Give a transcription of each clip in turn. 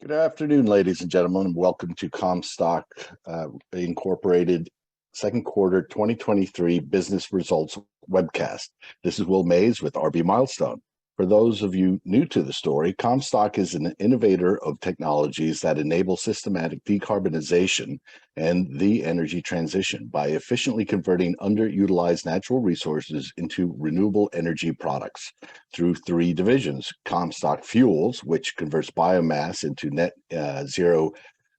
Good afternoon, ladies and gentlemen, and welcome to Comstock Incorporated second quarter 2023 business results webcast. This is Will Mays with RB Milestone. For those of you new to the story, Comstock is an innovator of technologies that enable systematic decarbonization and the energy transition by efficiently converting underutilized natural resources into renewable energy products through three divisions: Comstock Fuels, which converts biomass into net zero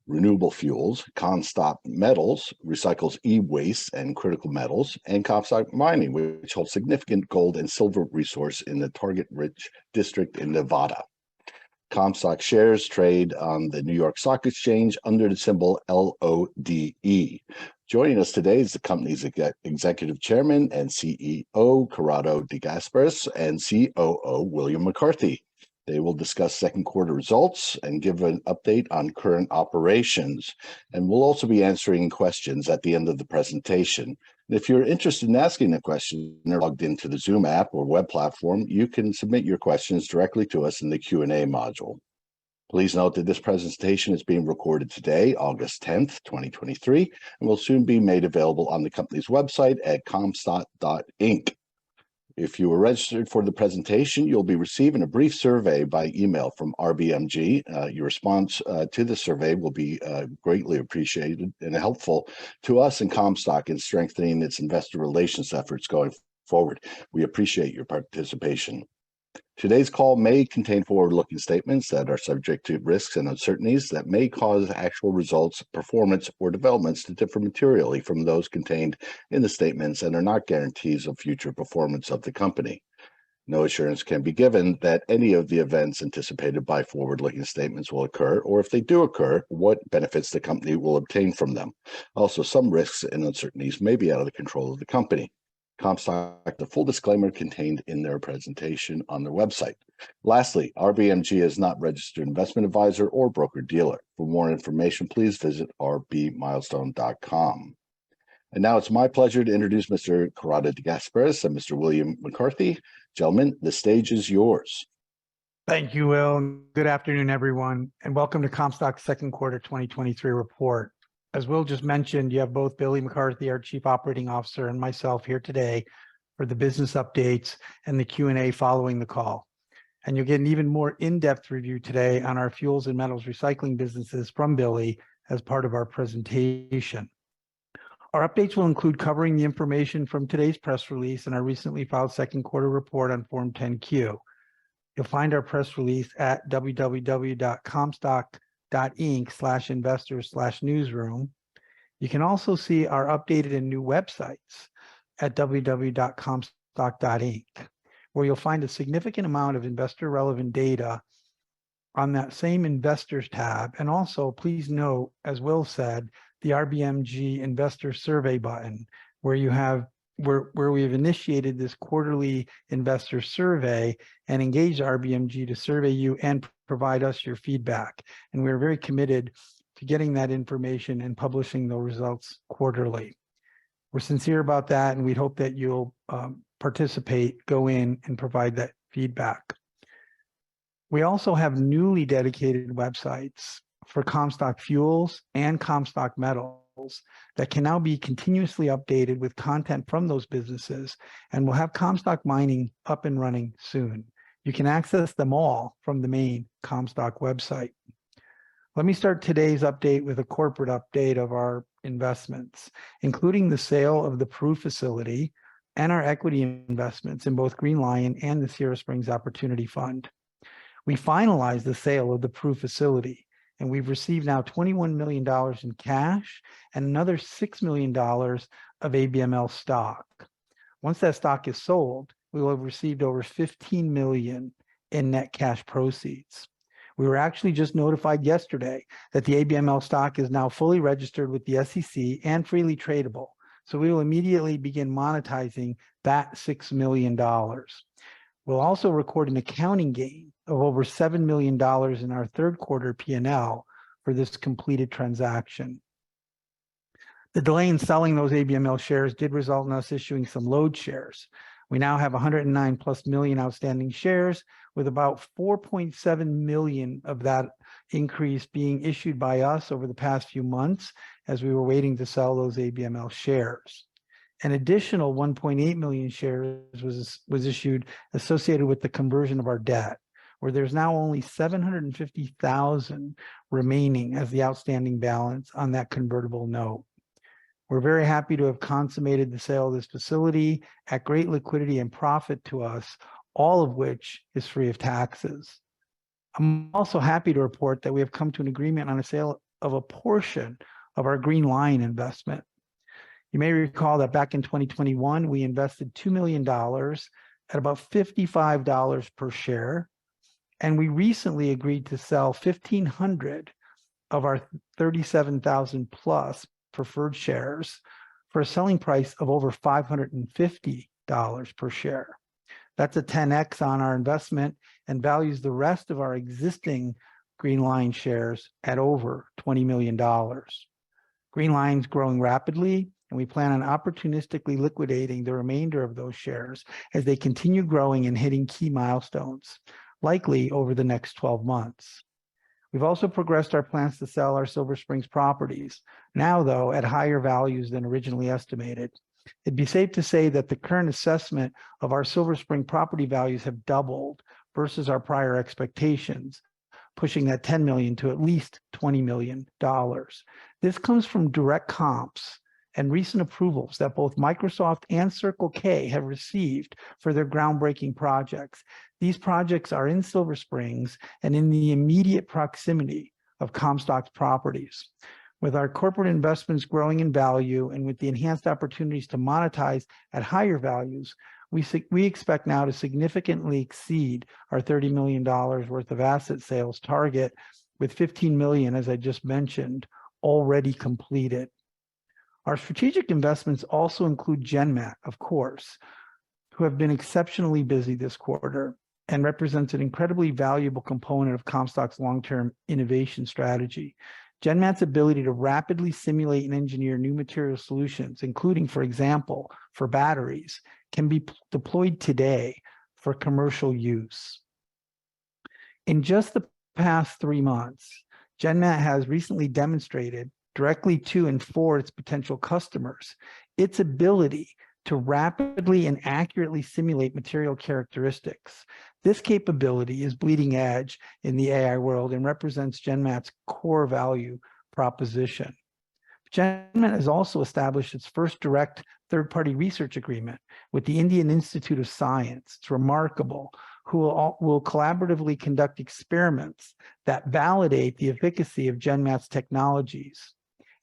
renewable fuels; Comstock Metals recycles e-waste and critical metals; and Comstock Mining, which holds significant gold and silver resource in the target-rich district in Nevada. Comstock shares trade on the New York Stock Exchange under the symbol LODE. Joining us today is the company's executive chairman and CEO, Corrado De Gasperis, and COO, William McCarthy. They will discuss second quarter results and give an update on current operations. And we'll also be answering questions at the end of the presentation. And if you're interested in asking a question or logged into the Zoom app or web platform, you can submit your questions directly to us in the Q&A module. Please note that this presentation is being recorded today, August 10th, 2023, and will soon be made available on the company's website at comstock.inc. If you were registered for the presentation, you'll be receiving a brief survey by email from RBMG. Your response to the survey will be greatly appreciated and helpful to us in Comstock in strengthening its investor relations efforts going forward. We appreciate your participation. Today's call may contain forward-looking statements that are subject to risks and uncertainties that may cause actual results, performance, or developments to differ materially from those contained in the statements and are not guarantees of future performance of the company. No assurance can be given that any of the events anticipated by forward-looking statements will occur, or if they do occur, what benefits the company will obtain from them. Also, some risks and uncertainties may be out of the control of the company. Comstock, the full disclaimer contained in their presentation on their website. Lastly, RBMG is not registered investment advisor or broker-dealer. For more information, please visit rbmilestone.com. And now it's my pleasure to introduce Mr. Corrado De Gasperis and Mr. William McCarthy. Gentlemen, the stage is yours. Thank you, Will. Good afternoon, everyone, and welcome to Comstock's second quarter 2023 report. As Will just mentioned, you have both Billy McCarthy, our Chief Operating Officer, and myself here today for the business updates and the Q&A following the call. And you'll get an even more in-depth review today on our fuels and metals recycling businesses from Billy as part of our presentation. Our updates will include covering the information from today's press release and our recently filed second quarter report on Form 10-Q. You'll find our press release at www.comstock.inc/investors/newsroom. You can also see our updated and new websites at www.comstock.inc, where you'll find a significant amount of investor relevant data on that same investors tab. And also, please note, as Will said, the RBMG investor survey button, where we have initiated this quarterly investor survey and engaged RBMG to survey you and provide us your feedback. And we're very committed to getting that information and publishing the results quarterly. We're sincere about that, and we hope that you'll participate, go in, and provide that feedback. We also have newly dedicated websites for Comstock Fuels and Comstock Metals that can now be continuously updated with content from those businesses, and we'll have Comstock Mining up and running soon. You can access them all from the main Comstock website. Let me start today's update with a corporate update of our investments, including the sale of the Peru facility and our equity investments in both Green Lion and the Sierra Springs Opportunity Fund. We finalized the sale of the Peru facility, and we've received now $21 million in cash and another $6 million of ABML stock. Once that stock is sold, we will have received over $15 million in net cash proceeds. We were actually just notified yesterday that the ABML stock is now fully registered with the SEC and freely tradable. So we will immediately begin monetizing that $6 million. We'll also record an accounting gain of over $7 million in our third quarter P&L for this completed transaction. The delay in selling those ABML shares did result in us issuing some load shares. We now have 109 plus million outstanding shares, with about 4.7 million of that increase being issued by us over the past few months as we were waiting to sell those ABML shares. An additional 1.8 million shares was issued associated with the conversion of our debt, where there's now only 750,000 remaining as the outstanding balance on that convertible note. We're very happy to have consummated the sale of this facility at great liquidity and profit to us, all of which is free of taxes. I'm also happy to report that we have come to an agreement on a sale of a portion of our Green Line investment. You may recall that back in 2021, we invested $2 million at about $55 per share. And we recently agreed to sell 1,500 of our 37,000 plus preferred shares for a selling price of over $550 per share. That's a 10x on our investment and values the rest of our existing Green Line shares at over $20 million. Green Line's growing rapidly, and we plan on opportunistically liquidating the remainder of those shares as they continue growing and hitting key milestones, likely over the next 12 months. We've also progressed our plans to sell our Silver Springs properties, now though at higher values than originally estimated. It'd be safe to say that the current assessment of our Silver Spring property values have doubled versus our prior expectations, pushing that 10 million to at least $20 million. This comes from direct comps and recent approvals that both Microsoft and Circle K have received for their groundbreaking projects. These projects are in Silver Springs and in the immediate proximity of Comstock's properties. With our corporate investments growing in value and with the enhanced opportunities to monetize at higher values, we expect now to significantly exceed our $30 million worth of asset sales target, with 15 million, as I just mentioned, already completed. Our strategic investments also include GenMat, of course, who have been exceptionally busy this quarter and represents an incredibly valuable component of Comstock's long-term innovation strategy. GenMat's ability to rapidly simulate and engineer new material solutions, including, for example, for batteries, can be deployed today for commercial use. In just the past 3 months, GenMat has recently demonstrated directly to and for its potential customers its ability to rapidly and accurately simulate material characteristics. This capability is bleeding edge in the AI world and represents GenMat's core value proposition. GenMat has also established its first direct third-party research agreement with the Indian Institute of Science. It's remarkable, who will collaboratively conduct experiments that validate the efficacy of GenMat's technologies.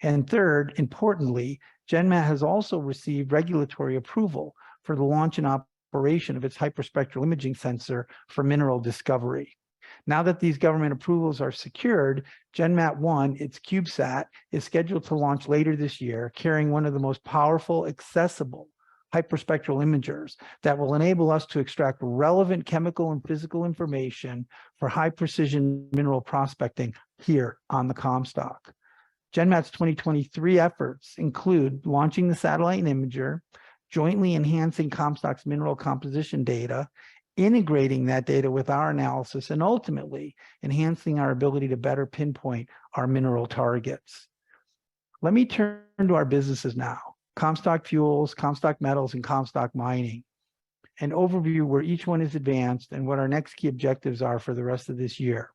And third, importantly, GenMat has also received regulatory approval for the launch and operation of its hyperspectral imaging sensor for mineral discovery. Now that these government approvals are secured, GenMat-1, its CubeSat, is scheduled to launch later this year, carrying one of the most powerful, accessible hyperspectral imagers that will enable us to extract relevant chemical and physical information for high-precision mineral prospecting here on the Comstock. GenMat's 2023 efforts include launching the satellite and imager, jointly enhancing Comstock's mineral composition data, integrating that data with our analysis, and ultimately enhancing our ability to better pinpoint our mineral targets. Let me turn to our businesses now: Comstock Fuels, Comstock Metals, and Comstock Mining. An overview where each one is advanced and what our next key objectives are for the rest of this year.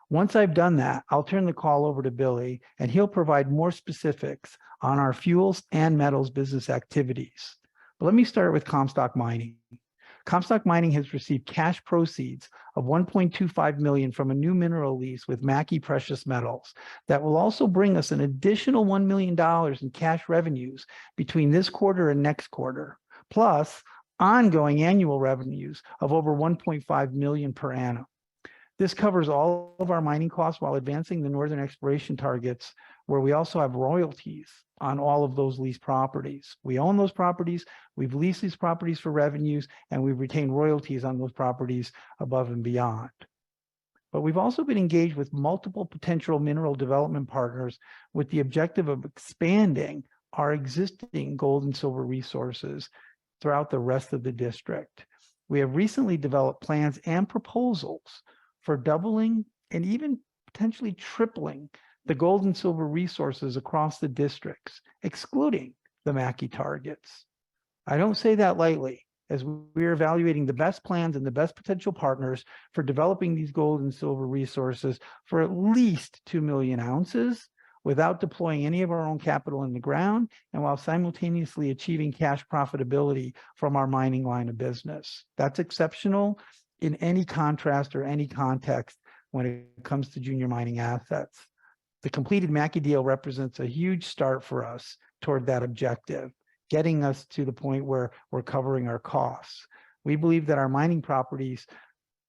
Once I've done that, I'll turn the call over to Billy, and he'll provide more specifics on our fuels and metals business activities. But let me start with Comstock Mining. Comstock Mining has received cash proceeds of $1.25 million from a new mineral lease with Mackey Precious Metals that will also bring us an additional $1 million in cash revenues between this quarter and next quarter, plus ongoing annual revenues of over $1.5 million per annum. This covers all of our mining costs while advancing the northern exploration targets, where we also have royalties on all of those leased properties. We own those properties, we've leased these properties for revenues, and we've retained royalties on those properties above and beyond. But we've also been engaged with multiple potential mineral development partners with the objective of expanding our existing gold and silver resources throughout the rest of the district. We have recently developed plans and proposals for doubling and even potentially tripling the gold and silver resources across the districts, excluding the Mackey targets. I don't say that lightly, as we're evaluating the best plans and the best potential partners for developing these gold and silver resources for at least 2 million ounces without deploying any of our own capital in the ground and while simultaneously achieving cash profitability from our mining line of business. That's exceptional in any contrast or any context when it comes to junior mining assets. The completed Mackey deal represents a huge start for us toward that objective, getting us to the point where we're covering our costs. We believe that our mining properties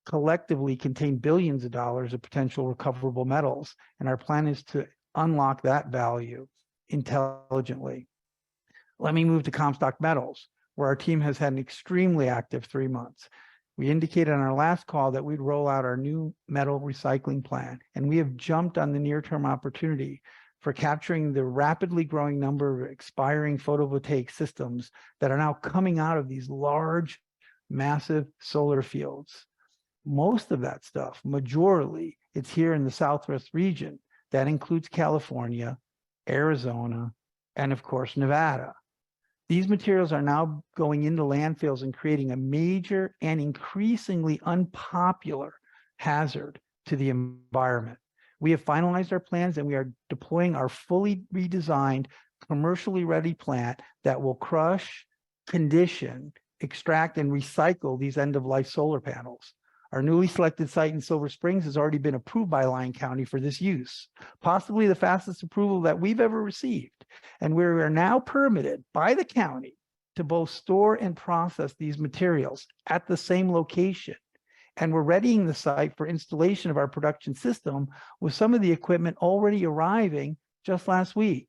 collectively contain billions of dollars of potential recoverable metals, and our plan is to unlock that value intelligently. Let me move to Comstock Metals, where our team has had an extremely active 3 months. We indicated on our last call that we'd roll out our new metal recycling plan, and we have jumped on the near-term opportunity for capturing the rapidly growing number of expiring photovoltaic systems that are now coming out of these large, massive solar fields. Most of that stuff, majorly, it's here in the Southwest region. That includes California, Arizona, and of course, Nevada. These materials are now going into landfills and creating a major and increasingly unpopular hazard to the environment. We have finalized our plans and we are deploying our fully redesigned, commercially ready plant that will crush, condition, extract, and recycle these end-of-life solar panels. Our newly selected site in Silver Springs has already been approved by Lyon County for this use, possibly the fastest approval that we've ever received. And we are now permitted by the county to both store and process these materials at the same location. And we're readying the site for installation of our production system with some of the equipment already arriving just last week.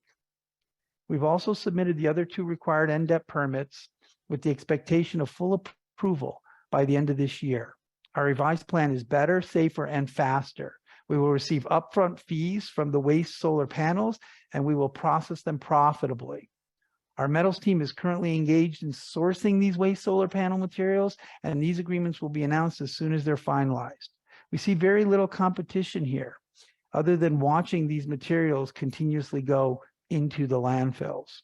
We've also submitted the other 2 required NDEP permits with the expectation of full approval by the end of this year. Our revised plan is better, safer, and faster. We will receive upfront fees from the waste solar panels, and we will process them profitably. Our metals team is currently engaged in sourcing these waste solar panel materials, and these agreements will be announced as soon as they're finalized. We see very little competition here, other than watching these materials continuously go into the landfills.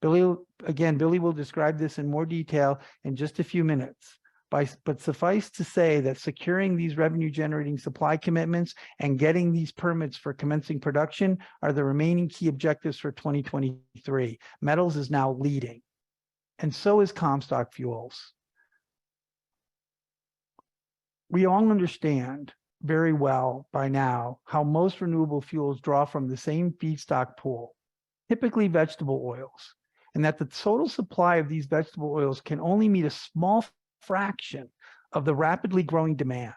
Billy will describe this in more detail in just a few minutes. But suffice to say that securing these revenue-generating supply commitments and getting these permits for commencing production are the remaining key objectives for 2023. Metals is now leading, and so is Comstock Fuels. We all understand very well by now how most renewable fuels draw from the same feedstock pool, typically vegetable oils, and that the total supply of these vegetable oils can only meet a small fraction of the rapidly growing demand.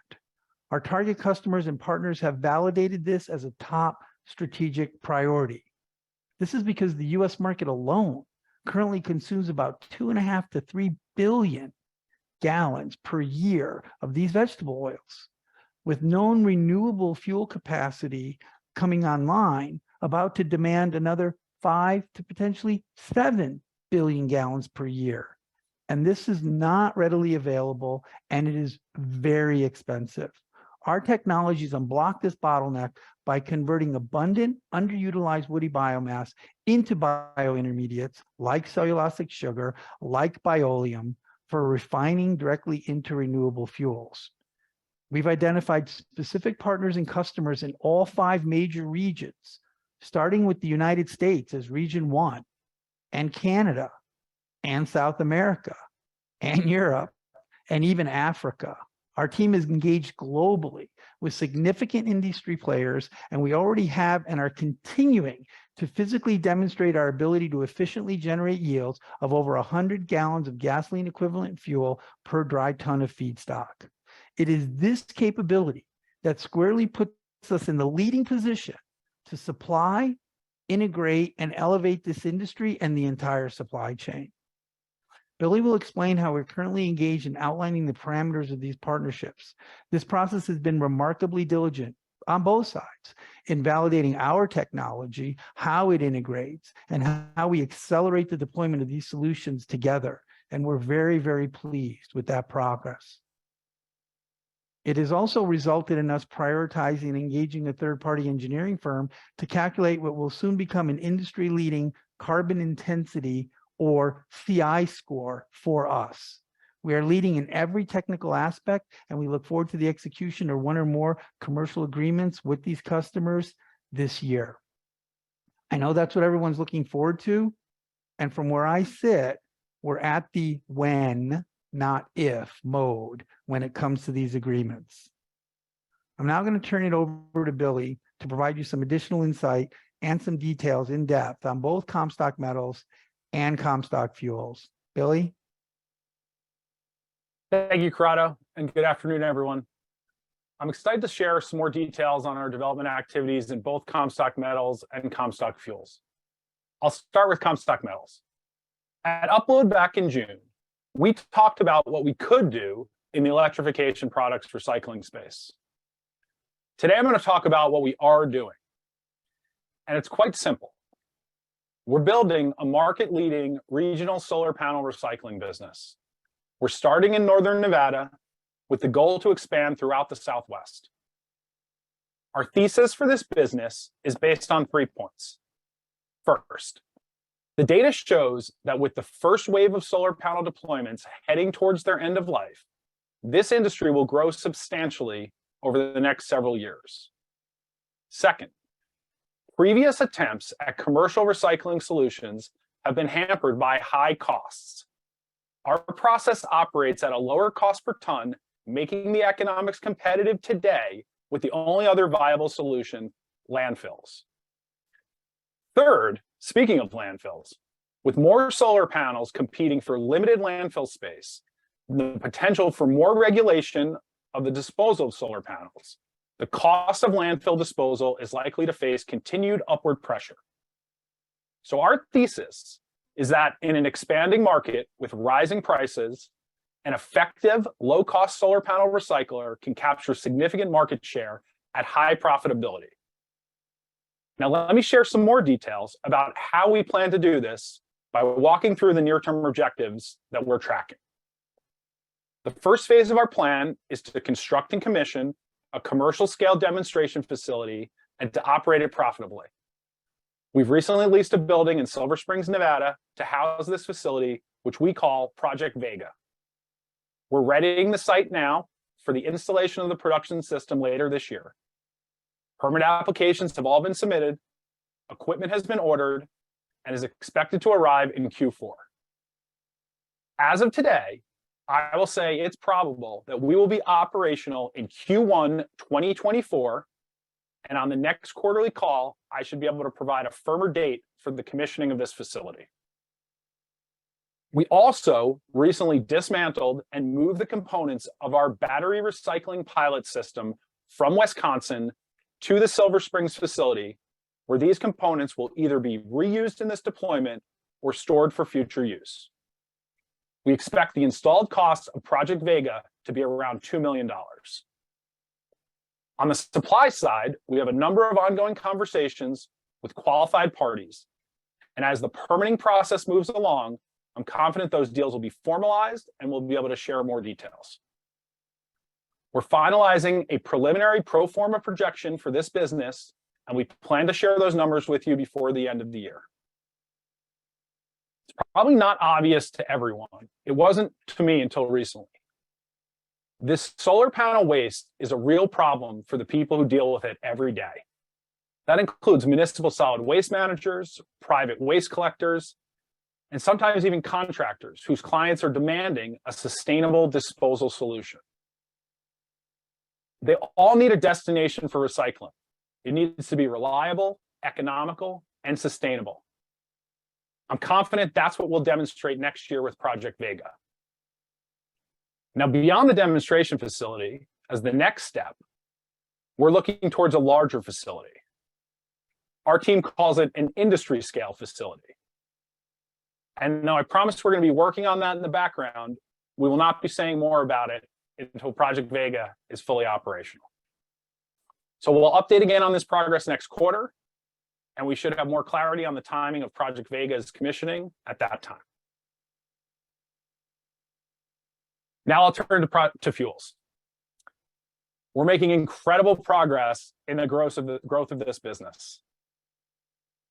Our target customers and partners have validated this as a top strategic priority. This is because the US market alone currently consumes about 2.5 to 3 billion gallons per year of these vegetable oils, with known renewable fuel capacity coming online, about to demand another 5 to potentially 7 billion gallons per year. And this is not readily available, and it is very expensive. Our technologies unblock this bottleneck by converting abundant, underutilized woody biomass into biointermediates like cellulosic sugar, like Bioleum, for refining directly into renewable fuels. We've identified specific partners and customers in all 5 major regions, starting with the United States as Region 1, and Canada, and South America, and Europe, and even Africa. Our team is engaged globally with significant industry players, and we already have and are continuing to physically demonstrate our ability to efficiently generate yields of over 100 gallons of gasoline equivalent fuel per dry ton of feedstock. It is this capability that squarely puts us in the leading position to supply, integrate, and elevate this industry and the entire supply chain. Billy will explain how we're currently engaged in outlining the parameters of these partnerships. This process has been remarkably diligent on both sides in validating our technology, how it integrates, and how we accelerate the deployment of these solutions together. and we're very, very pleased with that progress. It has also resulted in us prioritizing and engaging a third-party engineering firm to calculate what will soon become an industry-leading carbon intensity or CI score for us. We are leading in every technical aspect, and we look forward to the execution of one or more commercial agreements with these customers this year. I know that's what everyone's looking forward to. And from where I sit, we're at the when, not if mode when it comes to these agreements. I'm now going to turn it over to Billy to provide you some additional insight and some details in depth on both Comstock Metals and Comstock Fuels. Billy? Thank you, Corrado, and good afternoon, everyone. I'm excited to share some more details on our development activities in both Comstock Metals and Comstock Fuels. I'll start with Comstock Metals. At Upload back in June, we talked about what we could do in the electrification products recycling space. Today, I'm going to talk about what we are doing. And it's quite simple. We're building a market-leading regional solar panel recycling business. We're starting in Northern Nevada with the goal to expand throughout the Southwest. Our thesis for this business is based on 3 points. First, the data shows that with the first wave of solar panel deployments heading towards their end of life, this industry will grow substantially over the next several years. Second, previous attempts at commercial recycling solutions have been hampered by high costs. Our process operates at a lower cost per ton, making the economics competitive today with the only other viable solution, landfills. Third, speaking of landfills, with more solar panels competing for limited landfill space, the potential for more regulation of the disposal of solar panels, the cost of landfill disposal is likely to face continued upward pressure. So our thesis is that in an expanding market with rising prices, an effective low-cost solar panel recycler can capture significant market share at high profitability. Now, let me share some more details about how we plan to do this by walking through the near-term objectives that we're tracking. The first phase of our plan is to construct and commission a commercial-scale demonstration facility and to operate it profitably. We've recently leased a building in Silver Springs, Nevada, to house this facility, which we call Project Vega. We're readying the site now for the installation of the production system later this year. Permit applications have all been submitted, equipment has been ordered, and is expected to arrive in Q4. As of today, I will say it's probable that we will be operational in Q1 2024, and on the next quarterly call, I should be able to provide a firmer date for the commissioning of this facility. We also recently dismantled and moved the components of our battery recycling pilot system from Wisconsin to the Silver Springs facility, where these components will either be reused in this deployment or stored for future use. We expect the installed costs of Project Vega to be around $2 million. On the supply side, we have a number of ongoing conversations with qualified parties. And as the permitting process moves along, I'm confident those deals will be formalized and we'll be able to share more details. We're finalizing a preliminary pro forma projection for this business, and we plan to share those numbers with you before the end of the year. It's probably not obvious to everyone. It wasn't to me until recently. This solar panel waste is a real problem for the people who deal with it every day. That includes municipal solid waste managers, private waste collectors, and sometimes even contractors whose clients are demanding a sustainable disposal solution. They all need a destination for recycling. It needs to be reliable, economical, and sustainable. I'm confident that's what we'll demonstrate next year with Project Vega. Now, beyond the demonstration facility, as the next step, we're looking towards a larger facility. Our team calls it an industry scale facility. And now I promise we're going to be working on that in the background. We will not be saying more about it until Project Vega is fully operational. So we'll update again on this progress next quarter, and we should have more clarity on the timing of Project Vega's commissioning at that time. Now I'll turn to fuels. We're making incredible progress in the growth of this business.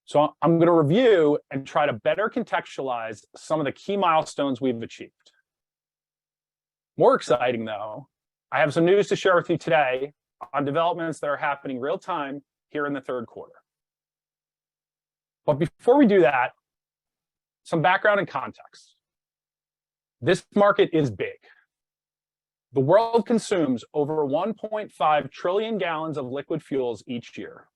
So I'm going to review and try to better contextualize some of the key milestones we've achieved. More exciting, though, I have some news to share with you today on developments that are happening real time here in the third quarter. But before we do that, some background and context. This market is big. The world consumes over 1.5 trillion gallons of liquid fuels each year.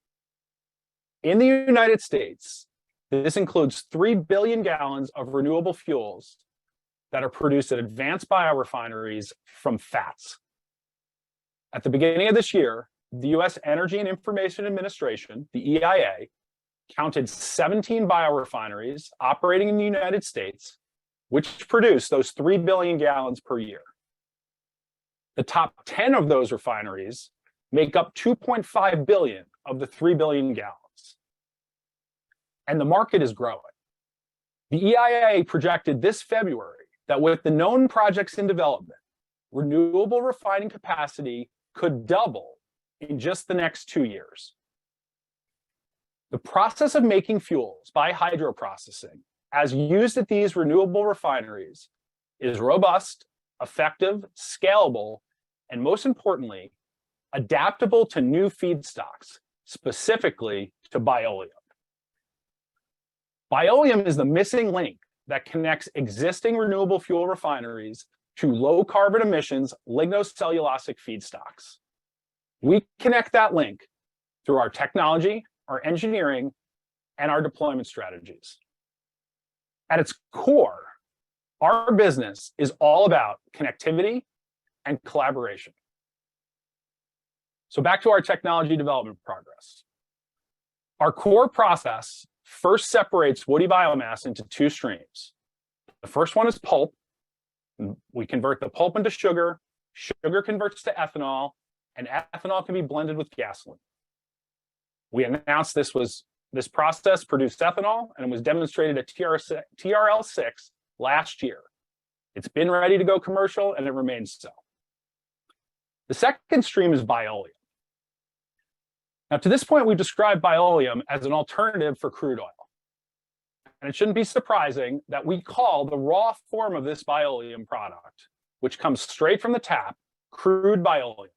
In the United States, this includes 3 billion gallons of renewable fuels that are produced at advanced biorefineries from fats. At the beginning of this year, the US Energy and Information Administration, the EIA, counted 17 biorefineries operating in the United States, which produce those 3 billion gallons per year. The top 10 of those refineries make up 2.5 billion of the 3 billion gallons. And the market is growing. The EIA projected this February that with the known projects in development, renewable refining capacity could double in just the next 2 years. The process of making fuels by hydroprocessing, as used at these renewable refineries, is robust, effective, scalable, and most importantly, adaptable to new feedstocks, specifically to bioleum. Bioleum is the missing link that connects existing renewable fuel refineries to low carbon emissions lignocellulosic feedstocks. We connect that link through our technology, our engineering, and our deployment strategies. At its core, our business is all about connectivity and collaboration. So back to our technology development progress. Our core process first separates woody biomass into two streams. The first one is pulp. We convert the pulp into sugar, sugar converts to ethanol, and ethanol can be blended with gasoline. We announced this process produced ethanol and it was demonstrated at TRL6 last year. It's been ready to go commercial and it remains so. The second stream is bioleum. Now, to this point, we've described bioleum as an alternative for crude oil. And it shouldn't be surprising that we call the raw form of this bioleum product, which comes straight from the tap, crude bioleum.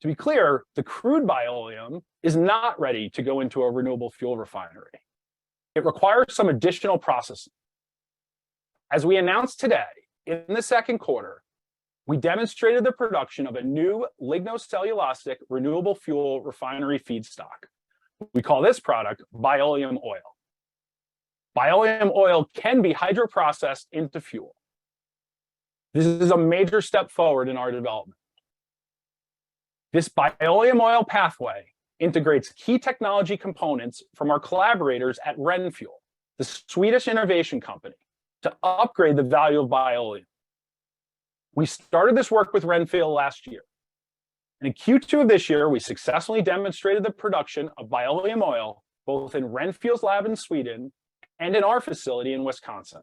To be clear, the crude bioleum is not ready to go into a renewable fuel refinery. It requires some additional processing. As we announced today, in the second quarter, we demonstrated the production of a new lignocellulosic renewable fuel refinery feedstock. We call this product bioleum oil. Bioleum oil can be hydroprocessed into fuel. This is a major step forward in our development. This bioleum oil pathway integrates key technology components from our collaborators at Renfuel, the Swedish innovation company, to upgrade the value of bioleum. We started this work with Renfuel last year. And in Q2 of this year, we successfully demonstrated the production of bioleum oil, both in Renfuel's lab in Sweden and in our facility in Wisconsin.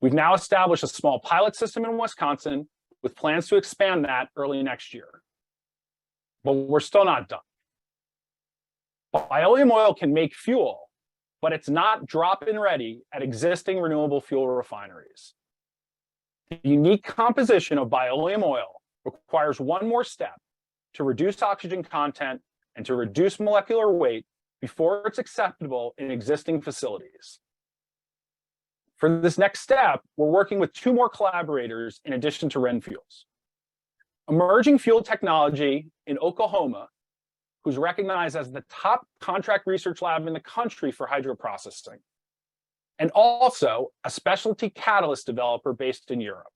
We've now established a small pilot system in Wisconsin with plans to expand that early next year. But we're still not done. Bioleum oil can make fuel, but it's not drop-in ready at existing renewable fuel refineries. The unique composition of bioleum oil requires one more step to reduce oxygen content and to reduce molecular weight before it's acceptable in existing facilities. For this next step, we're working with two more collaborators in addition to Renfuel's. Emerging Fuel Technology in Oklahoma, who's recognized as the top contract research lab in the country for hydroprocessing, and also a specialty catalyst developer based in Europe.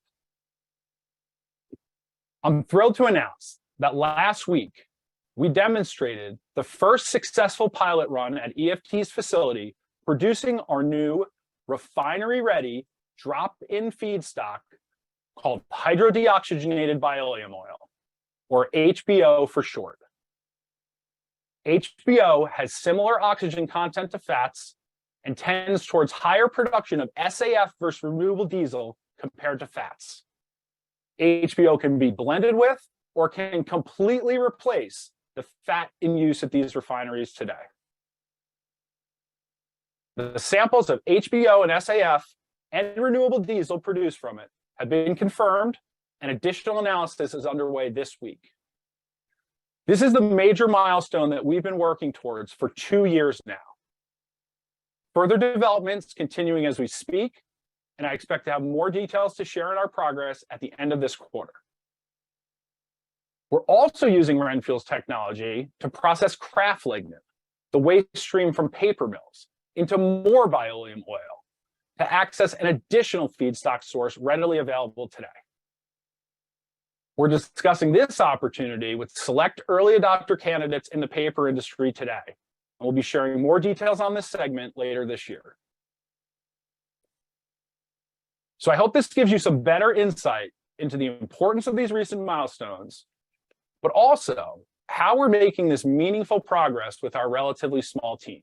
I'm thrilled to announce that last week, we demonstrated the first successful pilot run at EFT's facility, producing our new refinery-ready drop-in feedstock called hydrodeoxygenated bioleum oil, or HBO for short. HBO has similar oxygen content to fats and tends towards higher production of SAF versus renewable diesel compared to fats. HBO can be blended with or can completely replace the fat in use at these refineries today. The samples of HBO and SAF and renewable diesel produced from it have been confirmed, and additional analysis is underway this week. This is the major milestone that we've been working towards for 2 years now. Further developments continuing as we speak, and I expect to have more details to share in our progress at the end of this quarter. We're also using RenFuel's technology to process craft lignin, the waste stream from paper mills, into more Bioleum oil to access an additional feedstock source readily available today. We're discussing this opportunity with select early adopter candidates in the paper industry today, and we'll be sharing more details on this segment later this year. So I hope this gives you some better insight into the importance of these recent milestones, but also how we're making this meaningful progress with our relatively small team.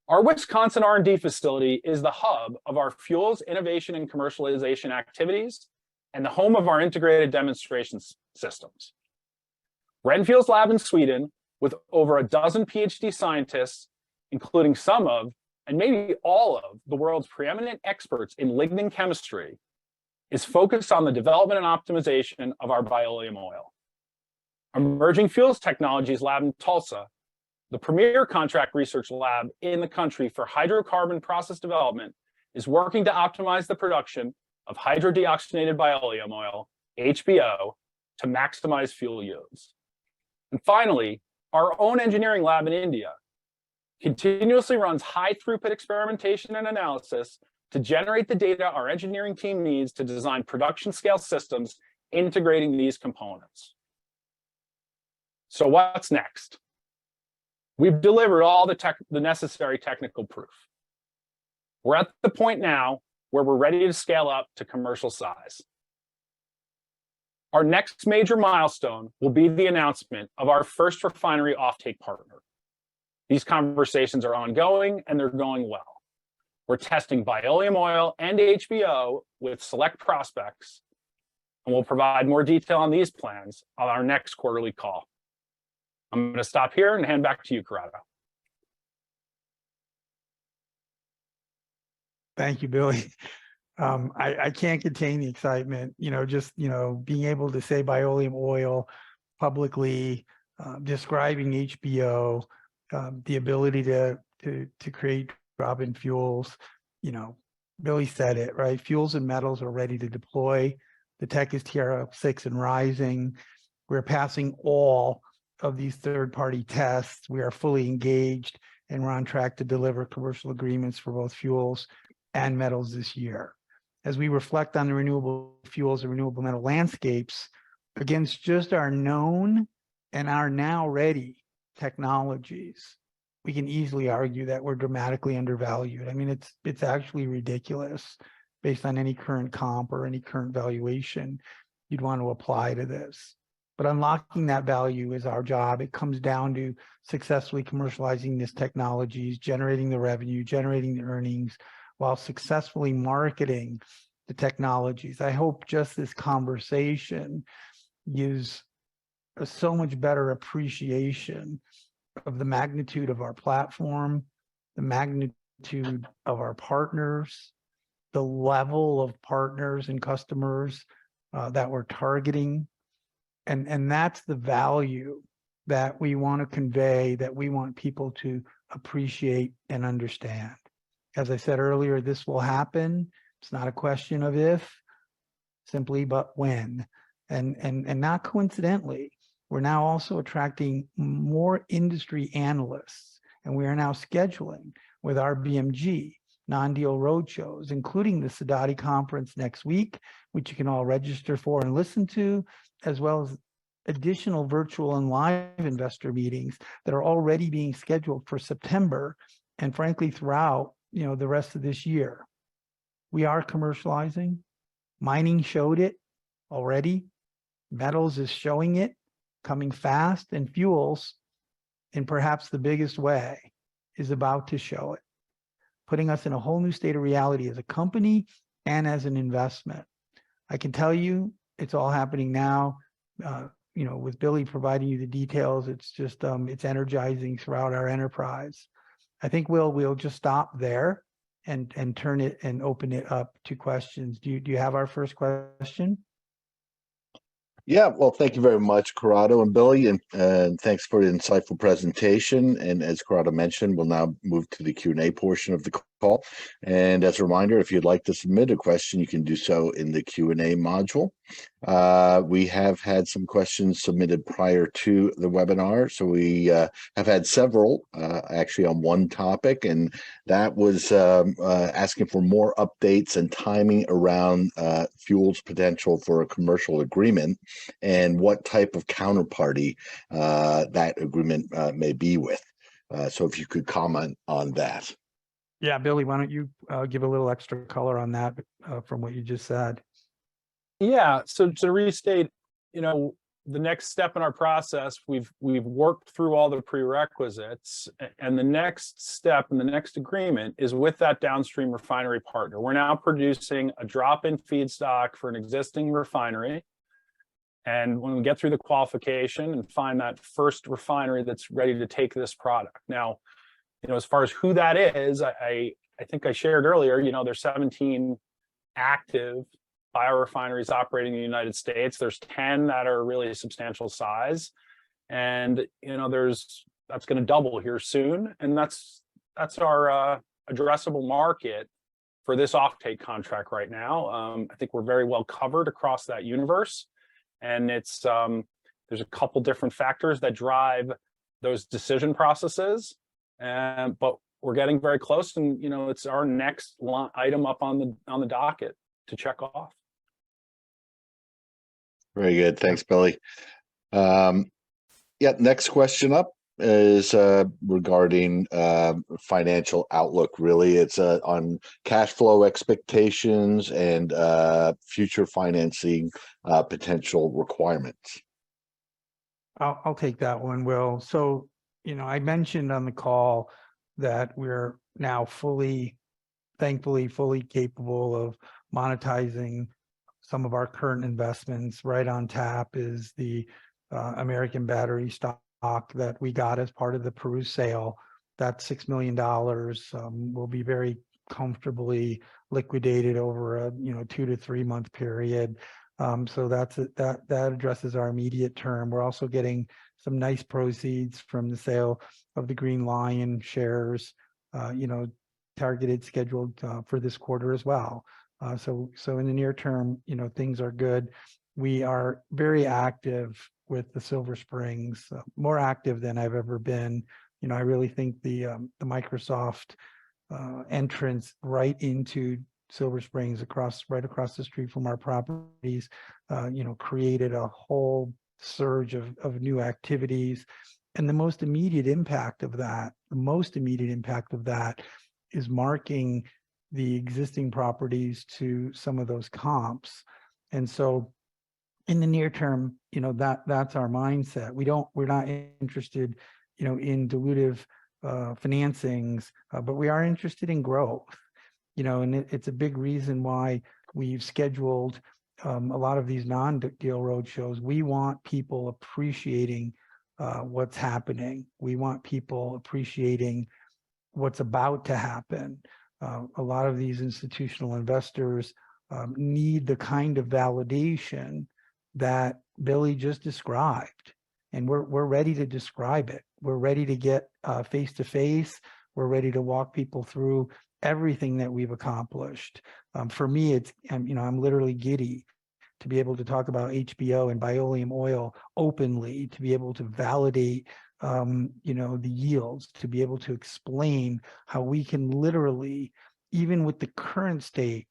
Our Wisconsin R&D facility is the hub of our fuels innovation and commercialization activities and the home of our integrated demonstration systems. RenFuel's lab in Sweden, with over a dozen PhD scientists, including some of, and maybe all of, the world's preeminent experts in lignin chemistry, is focused on the development and optimization of our Bioleum oil. Emerging Fuels Technologies Lab in Tulsa, the premier contract research lab in the country for hydrocarbon process development, is working to optimize the production of hydrodeoxygenated Bioleum oil, HBO, to maximize fuel yields. And finally, our own engineering lab in India continuously runs high throughput experimentation and analysis to generate the data our engineering team needs to design production scale systems integrating these components. So what's next? We've delivered all the necessary technical proof. We're at the point now where we're ready to scale up to commercial size. Our next major milestone will be the announcement of our first refinery offtake partner. These conversations are ongoing and they're going well. We're testing Bioleum oil and HBO with select prospects, and we'll provide more detail on these plans on our next quarterly call. I'm going to stop here and hand back to you, Corrado. Thank you, Billy. I can't contain the excitement, being able to say Bioleum oil publicly, describing HBO, the ability to create drop-in fuels. Billy said it, right? Fuels and metals are ready to deploy. The tech is TRL6 and rising. We're passing all of these third-party tests. We are fully engaged, and we're on track to deliver commercial agreements for both fuels and metals this year. As we reflect on the renewable fuels and renewable metal landscapes against just our known and our now ready technologies, we can easily argue that we're dramatically undervalued. I mean, it's actually ridiculous based on any current comp or any current valuation you'd want to apply to this. But unlocking that value is our job. It comes down to successfully commercializing these technologies, generating the revenue, generating the earnings, while successfully marketing the technologies. I hope just this conversation gives a so much better appreciation of the magnitude of our platform, the magnitude of our partners, the level of partners and customers that we're targeting. And that's the value that we want to convey, that we want people to appreciate and understand. As I said earlier, this will happen. It's not a question of if, simply but when. And not coincidentally, we're now also attracting more industry analysts, and we are now scheduling with our BMG non-deal roadshows, including the Sidoti conference next week, which you can all register for and listen to, as well as additional virtual and live investor meetings that are already being scheduled for September and frankly throughout the rest of this year. We are commercializing. Mining showed it already. Metals is showing it, coming fast, and fuels, in perhaps the biggest way, is about to show it, putting us in a whole new state of reality as a company and as an investment. I can tell you it's all happening now. With Billy providing you the details, it's just it's energizing throughout our enterprise. I think we'll just stop there and turn it and open it up to questions. Do you have our first question? Yeah, well, thank you very much, Corrado and Billy, and thanks for the insightful presentation. And as Corrado mentioned, we'll now move to the Q&A portion of the call. And as a reminder, if you'd like to submit a question, you can do so in the Q&A module. We have had some questions submitted prior to the webinar, so we have had several actually on one topic, and that was asking for more updates and timing around Fuel's potential for a commercial agreement and what type of counterparty that agreement may be with. So if you could comment on that. Yeah, Billy, why don't you give a little extra color on that from what you just said? Yeah, so to restate, the next step in our process, we've worked through all the prerequisites, and the next step and the next agreement is with that downstream refinery partner. We're now producing a drop-in feedstock for an existing refinery. And when we get through the qualification and find that first refinery that's ready to take this product. Now, as far as who that is, I think I shared earlier, there's 17 active biorefineries operating in the United States. There's 10 that are really substantial size. And, that's going to double here soon. And that's our addressable market for this offtake contract right now. I think we're very well covered across that universe. And it's there's a couple different factors that drive those decision processes, but we're getting very close, and it's our next item up on the docket to check off. Very good, thanks, Billy. Next question up is regarding financial outlook. Really, it's on cash flow expectations and future financing potential requirements. I'll take that one, Will. So, I mentioned on the call that we're now thankfully fully capable of monetizing some of our current investments. Right on tap is the American Battery stock that we got as part of the Peru sale. That $6 million will be very comfortably liquidated over a 2 to 3 month period. So that addresses our immediate term. We're also getting some nice proceeds from the sale of the Green Lion shares, targeted, scheduled for this quarter as well. So in the near term, things are good. We are very active with the Silver Springs, more active than I've ever been. I really think the Microsoft entrance right into Silver Springs right across the street from our properties, created a whole surge of new activities. And the most immediate impact of that is marking the existing properties to some of those comps. And so in the near term, that's our mindset. We're not interested, in dilutive financings, but we are interested in growth, and it's a big reason why we've scheduled a lot of these non-deal roadshows. We want people appreciating what's happening. We want people appreciating what's about to happen. A lot of these institutional investors need the kind of validation that Billy just described, and we're ready to describe it. We're ready to get face to face. We're ready to walk people through everything that we've accomplished. For me, I'm literally giddy to be able to talk about HBO and Bioleum oil openly, to be able to validate the yields, to be able to explain how we can literally, even with the current state,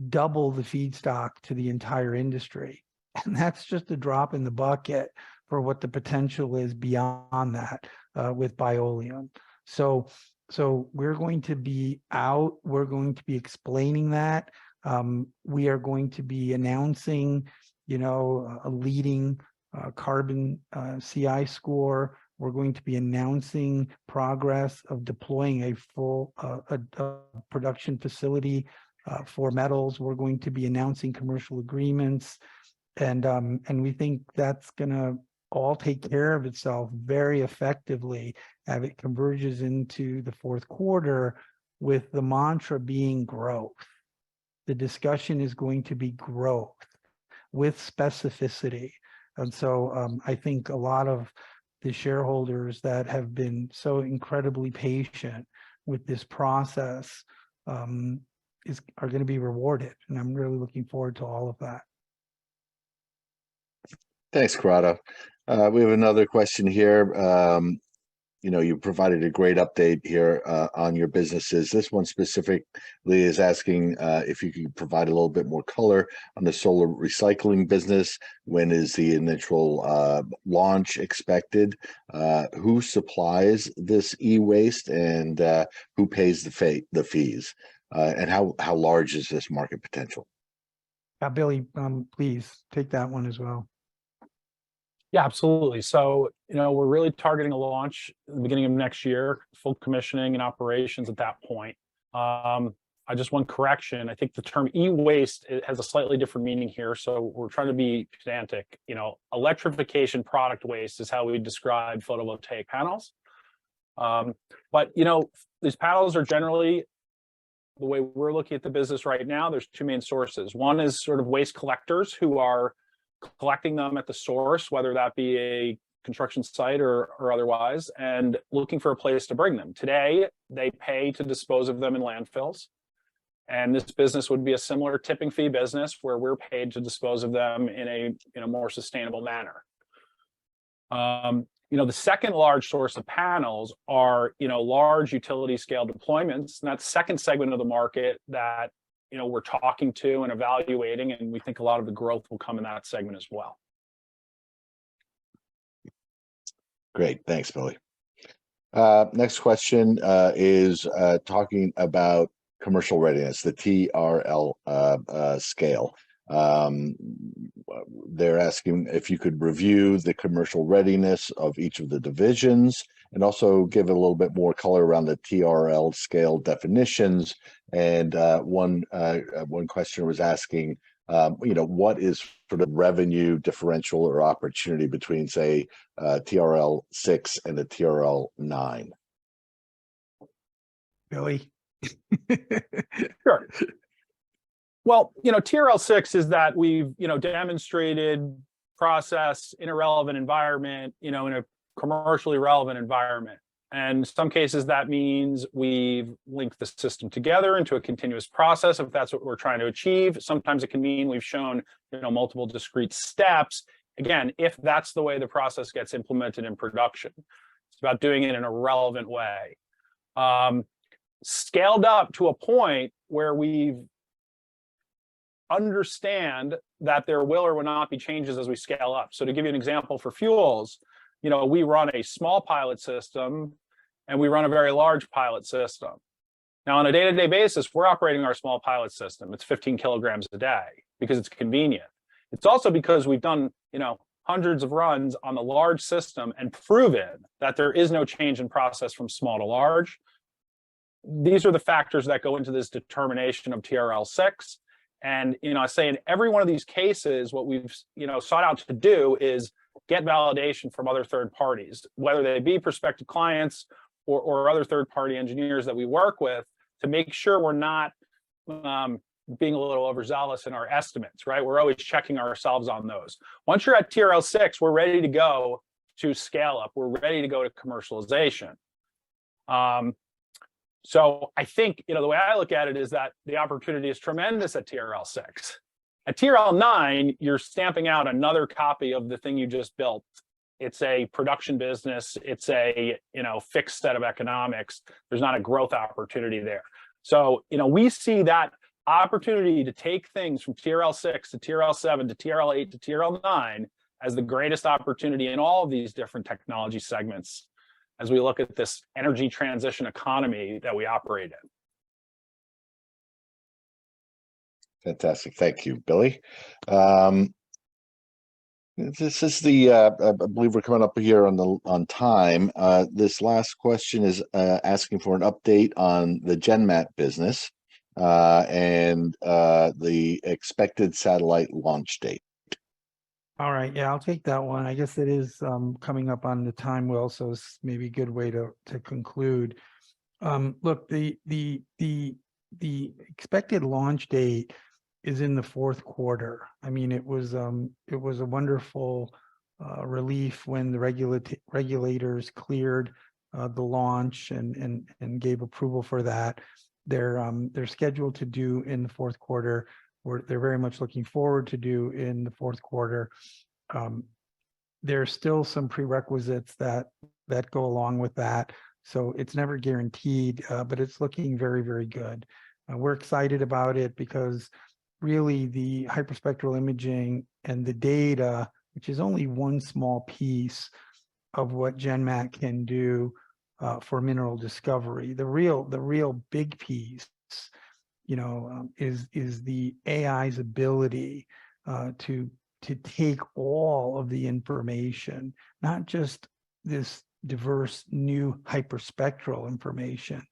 double the feedstock to the entire industry. And that's just a drop in the bucket for what the potential is beyond that with Bioleum. So we're going to be out. We're going to be explaining that. We are going to be announcing, a leading carbon CI score. We're going to be announcing progress of deploying a full production facility for metals. We're going to be announcing commercial agreements, and we think that's going to all take care of itself very effectively as it converges into the fourth quarter, with the mantra being growth. The discussion is going to be growth with specificity. And so I think a lot of the shareholders that have been so incredibly patient with this process are going to be rewarded. And I'm really looking forward to all of that. Thanks, Corrado. We have another question here. You provided a great update here on your businesses. This one specifically is asking if you could provide a little bit more color on the solar recycling business. When is the initial launch expected? Who supplies this e-waste, and who pays the fees? And how large is this market potential? Billy, please take that one as well. Yeah, absolutely. So, we're really targeting a launch at the beginning of next year, full commissioning and operations at that point. I just one correction. I think the term e-waste has a slightly different meaning here. So we're trying to be pedantic. Electrification product waste is how we describe photovoltaic panels. But, these panels are generally, the way we're looking at the business right now, there's two main sources. One is sort of waste collectors who are collecting them at the source, whether that be a construction site or otherwise, and looking for a place to bring them. Today, they pay to dispose of them in landfills. And this business would be a similar tipping fee business where we're paid to dispose of them in a more sustainable manner. The second large source of panels are, large utility scale deployments. And that's the second segment of the market that we're talking to and evaluating, and we think a lot of the growth will come in that segment as well. Great, thanks, Billy. Next question is talking about commercial readiness, the TRL scale. They're asking if you could review the commercial readiness of each of the divisions, and also give a little bit more color around the TRL scale definitions. And one questioner was asking, what is sort of revenue differential or opportunity between, say, TRL 6 and the TRL 9? Billy. Sure. Well, TRL 6 is that we've, demonstrated process in a relevant environment, in a commercially relevant environment. And in some cases, that means we've linked the system together into a continuous process, if that's what we're trying to achieve. Sometimes it can mean we've shown, multiple discrete steps. Again, if that's the way the process gets implemented in production, it's about doing it in a relevant way. Scaled up to a point where we understand that there will or will not be changes as we scale up. So to give you an example for fuels, we run a small pilot system and we run a very large pilot system. Now, on a day-to-day basis, we're operating our small pilot system. It's 15 kilograms a day because it's convenient. It's also because we've done, hundreds of runs on the large system and proven that there is no change in process from small to large. These are the factors that go into this determination of TRL 6. And, I say in every one of these cases, what we've, sought out to do is get validation from other third parties, whether they be prospective clients or other third-party engineers that we work with, to make sure we're not being a little overzealous in our estimates, right? We're always checking ourselves on those. Once you're at TRL 6, we're ready to go to scale up. We're ready to go to commercialization. So I think, the way I look at it is that the opportunity is tremendous at TRL 6. At TRL 9, you're stamping out another copy of the thing you just built. It's a production business. It's a, fixed set of economics. There's not a growth opportunity there. So, we see that opportunity to take things from TRL 6 to TRL 7 to TRL 8 to TRL 9 as the greatest opportunity in all of these different technology segments as we look at this energy transition economy that we operate in. Fantastic. Thank you, Billy. This is the, I believe we're coming up here on time. This last question is asking for an update on the GenMat business. and the expected satellite launch date. All right, yeah, I'll take that one. I guess it is coming up on the time, Will, so it's maybe a good way to conclude. Look, the expected launch date is in the fourth quarter. I mean, it was a wonderful relief when the regulators cleared the launch and gave approval for that. They're scheduled to do in the fourth quarter. They're very much looking forward to do in the fourth quarter. There's still some prerequisites that go along with that. So it's never guaranteed, but it's looking very, very good. We're excited about it because really the hyperspectral imaging and the data, which is only one small piece of what GenMat can do for mineral discovery. The real big piece, is the AI's ability to take all of the information, not just this diverse new hyperspectral information,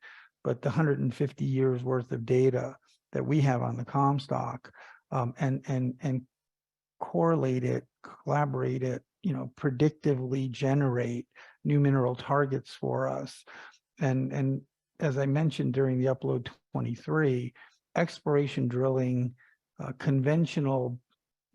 but the 150 years worth of data that we have on the Comstock, and correlate it, collaborate it, predictively generate new mineral targets for us. And as I mentioned during the upload 23, exploration drilling, conventional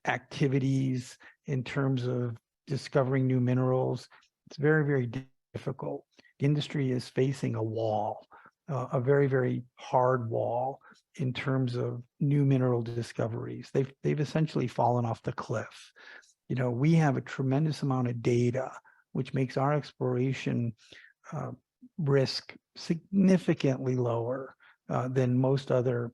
activities in terms of discovering new minerals, it's very, very difficult. The industry is facing a wall, a very, very hard wall in terms of new mineral discoveries. They've essentially fallen off the cliff. We have a tremendous amount of data, which makes our exploration risk significantly lower than most other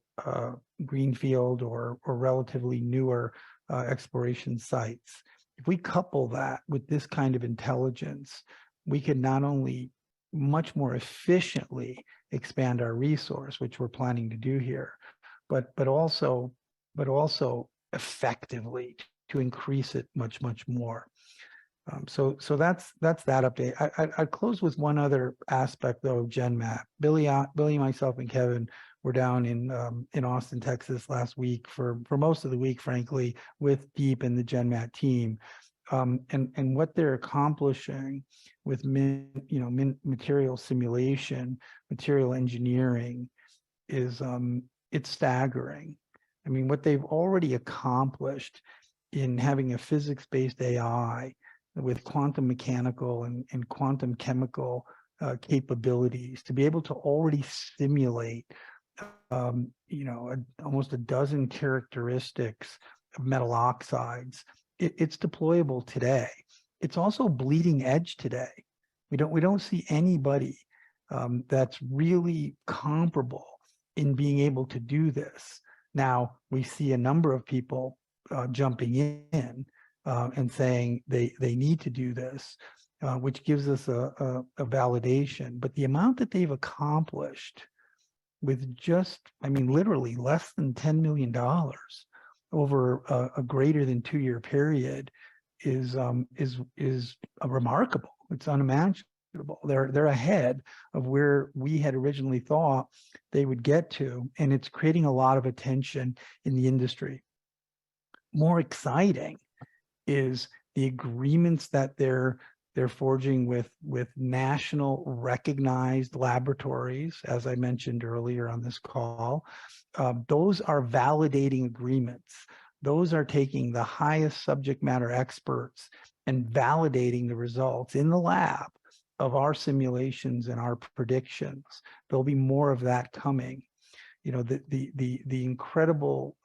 greenfield or relatively newer exploration sites. If we couple that with this kind of intelligence, we can not only much more efficiently expand our resource, which we're planning to do here, but also effectively to increase it much more. So that's that update. I'd close with one other aspect though of GenMat. Billy, myself, and Kevin were down in Austin, Texas last week for most of the week, frankly, with Deep and the GenMat team. And what they're accomplishing with material simulation, material engineering is it's staggering. I mean, what they've already accomplished in having a physics-based AI with quantum mechanical and quantum chemical capabilities to be able to already simulate almost a dozen characteristics of metal oxides. It's deployable today. It's also bleeding edge today. We don't see anybody that's really comparable in being able to do this. Now we see a number of people jumping in and saying they need to do this, which gives us a validation. But the amount that they've accomplished with just, literally less than $10 million over a greater than 2-year period is remarkable. It's unimaginable. They're ahead of where we had originally thought they would get to, and it's creating a lot of attention in the industry. More exciting is the agreements that they're forging with national recognized laboratories, as I mentioned earlier on this call. Those are validating agreements. Those are taking the highest subject matter experts and validating the results in the lab of our simulations and our predictions. There'll be more of that coming. The incredible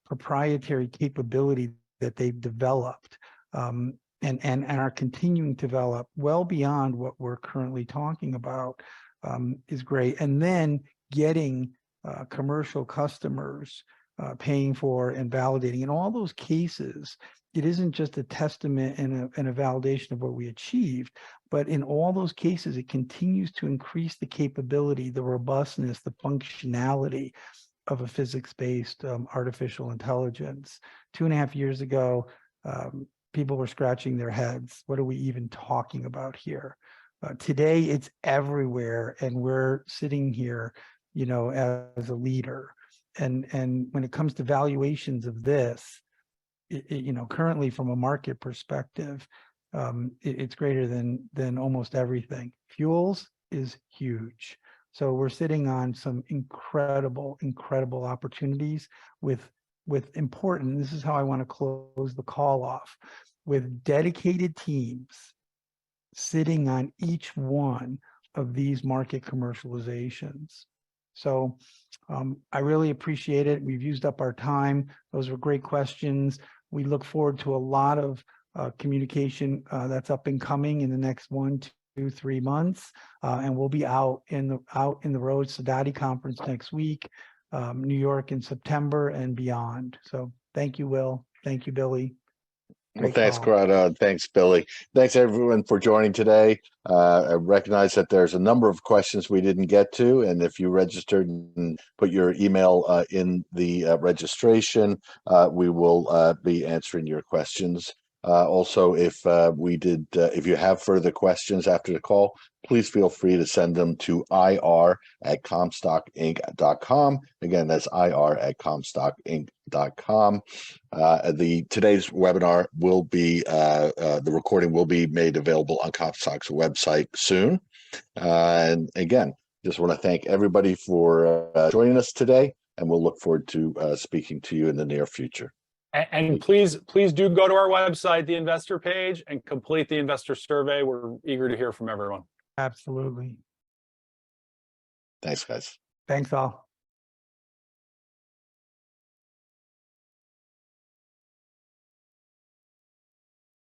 proprietary capability that they've developed and are continuing to develop well beyond what we're currently talking about is great. And then getting commercial customers paying for and validating. In all those cases, it isn't just a testament and a validation of what we achieved, but in all those cases, it continues to increase the capability, the robustness, the functionality of a physics-based artificial intelligence. 2.5 years ago, people were scratching their heads. What are we even talking about here? Today, it's everywhere, and we're sitting here as a leader. And when it comes to valuations of this, currently from a market perspective, it's greater than almost everything. Fuels is huge. So we're sitting on some incredible opportunities with important, this is how I want to close the call off, with dedicated teams sitting on each one of these market commercializations. So I really appreciate it. We've used up our time. Those were great questions. We look forward to a lot of communication that's up and coming in the next 1, 2, 3 months, and we'll be out in the road Sadati conference next week, New York in September and beyond. So thank you, Will. Thank you, Billy. Well, thanks, Corrado. Thanks, Billy. Thanks, everyone, for joining today. I recognize that there's a number of questions we didn't get to, and if you registered and put your email in the registration, we will be answering your questions. Also, if you have further questions after the call, please feel free to send them to ir@comstockinc.com. Again, that's ir@comstockinc.com. Today's webinar will be the recording will be made available on Comstock's website soon. And again, just want to thank everybody for joining us today, and we'll look forward to speaking to you in the near future. And please do go to our website, the investor page, and complete the investor survey. We're eager to hear from everyone. Absolutely. Thanks, guys. Thanks all.